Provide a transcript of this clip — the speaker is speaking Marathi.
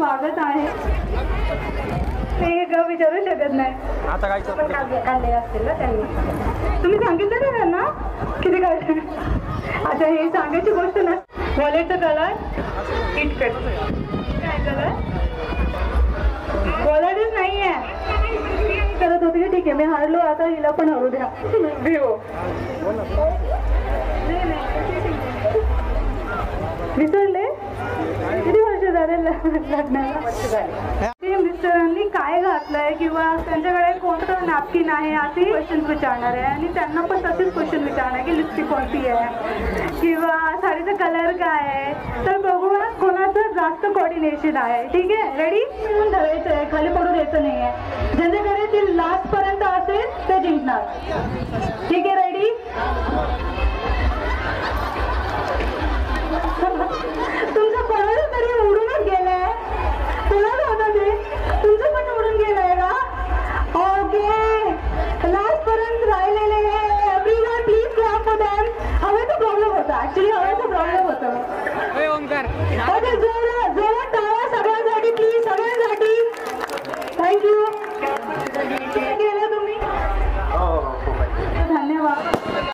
स्वागत आहे. ते विचारू शकत नाही. आता काय काढले असतील ना त्यांनी. तुम्ही सांगितलं ना त्यांना किती काढले. अच्छा हे सांगायची गोष्ट ना. वॉलेटचा कलर किटकट. काय कलर वॉलेटच नाही आहे. करत होती की ठीक आहे मी हारलो आता हिला पण हरू द्या. विवो विसरले किती वर्ष झाले लग्नाला. मिस्टरांनी काय घातलंय किंवा त्यांच्याकडे कोणतं नॅपकिन आहे असे क्वेश्चन विचारणार आहे आणि त्यांना पण तसेच क्वेश्चन विचारणार की लिपस्टिक कोणती आहे किंवा साडीचा कलर काय आहे. तर बघूया कोणाचं जास्त कोऑर्डिनेशन आहे. ठीक आहे रेडी मिळून धरायचं आहे खाली पडू द्यायचं नाही आहे. ज्यांच्याकडे ती लास्ट पर्यंत असेल ते जिंकणार. ठीक आहे रेडी. तुमचं कोणाला तरी उडूनच गेलंय. कोणाला होतं ते तुमचं पण उडून गेलंय का. ओके लास्ट पर्यंत राहिलेले everyone please clap for them. हवेचा प्रॉब्लेम होता ऍक्च्युली हवेचा प्रॉब्लेम होता.